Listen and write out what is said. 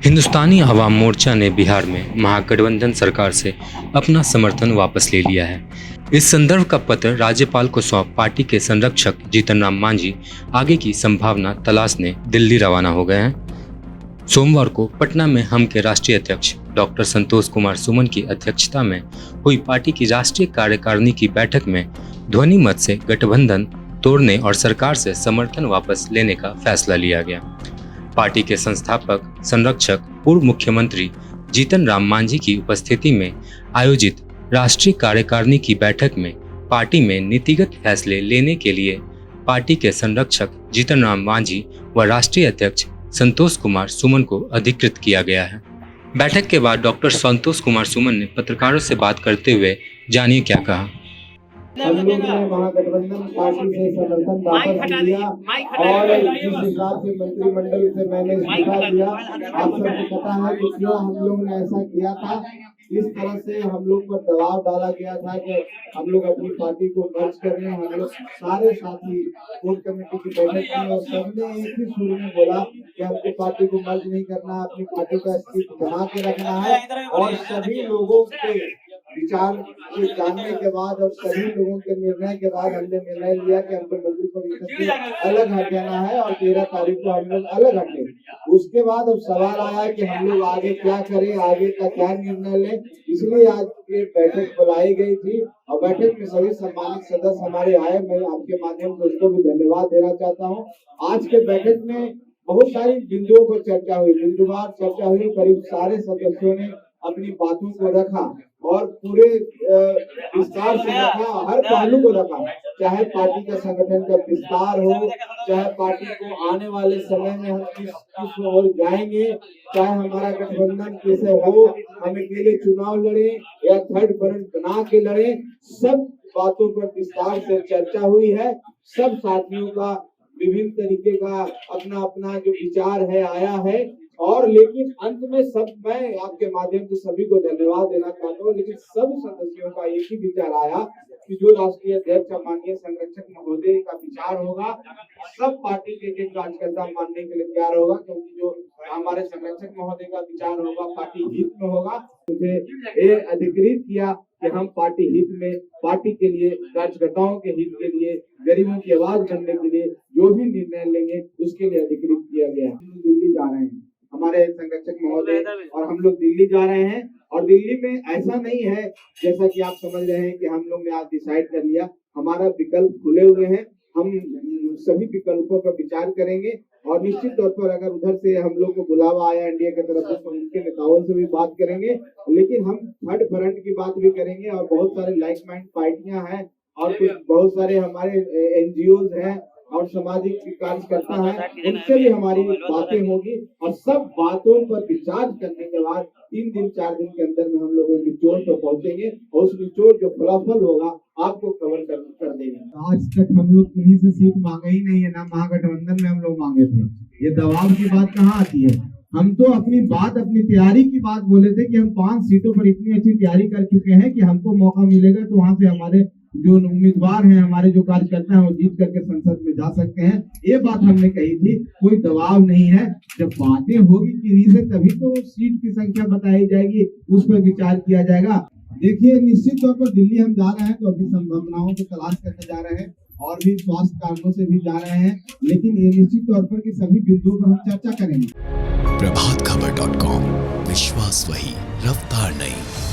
हिंदुस्तानी अवाम मोर्चा ने बिहार में महागठबंधन सरकार से अपना समर्थन वापस ले लिया है। इस संदर्भ का पत्र राज्यपाल को सौंप पार्टी के संरक्षक जीतन राम मांझी आगे की संभावना तलाशने दिल्ली रवाना हो गए हैं। सोमवार को पटना में हम के राष्ट्रीय अध्यक्ष डॉक्टर संतोष कुमार सुमन की अध्यक्षता में हुई पार्टी की राष्ट्रीय कार्यकारिणी की बैठक में ध्वनि मत से गठबंधन तोड़ने और सरकार से समर्थन वापस लेने का फैसला लिया गया। पार्टी के संस्थापक संरक्षक पूर्व मुख्यमंत्री जीतन राम मांझी की उपस्थिति में आयोजित राष्ट्रीय कार्यकारिणी की बैठक में पार्टी में नीतिगत फैसले लेने के लिए पार्टी के संरक्षक जीतन राम मांझी व राष्ट्रीय अध्यक्ष संतोष कुमार सुमन को अधिकृत किया गया है। बैठक के बाद डॉक्टर संतोष कुमार सुमन ने पत्रकारों से बात करते हुए जानिए क्या कहा। हम लोग ने महागठबंधन पार्टी से समर्थन वापस लिया और जिस हिसाब से मंत्रिमंडल से मैंने इस्तीफा दिया, आप सबको पता है कि क्यों हम लोग ने ऐसा किया था। इस तरह से हम लोग पर दबाव डाला गया था कि हम लोग अपनी पार्टी को मर्ज कर रहे हैं। हम लोग सारे साथी कोर कमेटी की बैठक में और सबने एक ही सुर में बोला कि हमको पार्टी को मर्ज नहीं करना है, अपनी पार्टी का अस्तित्व बना के रखना है। और सभी लोगों के विचार को जानने के बाद और सभी लोगों के निर्णय के बाद हमने निर्णय लिया कि हमको मंत्री परिषद से अलग हट जाना है और 13 तारीख को हम लोग अलग हटे। उसके बाद अब सवाल आया कि हम लोग आगे क्या करें, आगे का क्या निर्णय लें। इसलिए आज ये बैठक बुलाई गई थी और बैठक में सभी सम्मानित सदस्य हमारे आए। मैं आपके माध्यम से उसको भी धन्यवाद देना चाहता हूँ। आज के बैठक में बहुत सारी बिंदुओं पर चर्चा हुई, बिंदुवार चर्चा हुई। करीब सारे सदस्यों ने अपनी बातों को रखा और पूरे विस्तार से रखा, हर पहलू को रखा। चाहे पार्टी का संगठन का विस्तार हो, चाहे पार्टी को आने वाले समय में हम किस ओर जाएंगे, चाहे हमारा गठबंधन कैसे हो, हम अकेले चुनाव लड़े या थर्ड फ्रंट बना के लड़े, सब बातों पर विस्तार से चर्चा हुई है। सब साथियों का विभिन्न तरीके का अपना अपना जो विचार है आया है। और लेकिन अंत में सब, मैं आपके माध्यम से सभी को धन्यवाद देना चाहता हूँ, लेकिन सब सदस्यों का एक ही विचार आया कि जो राष्ट्रीय अध्यक्ष माननीय संरक्षक महोदय का विचार होगा, सब पार्टी के एक कार्यकर्ता मानने के लिए तैयार होगा, क्योंकि जो हमारे संरक्षक महोदय का विचार होगा पार्टी हित में होगा। मुझे ये अधिकृत किया कि हम पार्टी हित में, पार्टी के लिए, कार्यकर्ताओं के हित के लिए, गरीबों की आवाज बनने के लिए जो भी निर्णय लेंगे उसके लिए अधिकृत किया गया। हम दिल्ली जा रहे हैं, हमारे संरक्षक महोदय और हम लोग दिल्ली जा रहे हैं। और दिल्ली में ऐसा नहीं है जैसा कि आप समझ रहे हैं कि हम लोग ने आज डिसाइड कर लिया। हमारा विकल्प खुले हुए हैं, हम सभी विकल्पों पर विचार करेंगे और निश्चित तौर पर अगर उधर से हम लोग को बुलावा आया एनडीए की तरफ से तो उनके नेताओं से भी बात करेंगे। लेकिन हम थर्ड फ्रंट की बात भी करेंगे और बहुत सारे लाइक माइंड पार्टियां हैं और कुछ बहुत सारे हमारे एनजीओज हैं और सामाजिक कार्यकर्ता है, उनसे भी हमारी बातें होगी। और सब बातों पर विचार करने के बाद 3 दिन 4 दिन के अंदर में हम लोग निचोड़ पर पहुंचेंगे और उस निचोड़ जो फलाफल होगा आपको कवर कर देंगे। आज तक हम लोग किन्हीं से सीट मांगे ही नहीं है, ना महागठबंधन में हम लोग मांगे थे। ये दबाव की बात कहाँ आती है? हम तो अपनी बात, अपनी तैयारी की बात बोले थे कि हम 5 सीटों पर इतनी अच्छी तैयारी कर चुके हैं कि हमको मौका मिलेगा तो वहां से हमारे जो उम्मीदवार हैं, हमारे जो कार्यकर्ता हैं, वो जीत करके संसद में जा सकते हैं। ये बात हमने कही थी, कोई दबाव नहीं है। जब बातें होगी किन्हीं से तभी तो सीट की संख्या बताई जाएगी, उस पर विचार किया जाएगा। देखिए, निश्चित तौर पर दिल्ली हम जा रहे हैं तो अपनी संभावनाओं को तलाश करने जा रहे हैं और भी स्वास्थ्य कारणों से भी जा रहे हैं, लेकिन ये निश्चित तौर पर कि सभी बिंदुओं पर हम चर्चा करेंगे। प्रभातखबर.com, विश्वास वही, रफ्तार नहीं।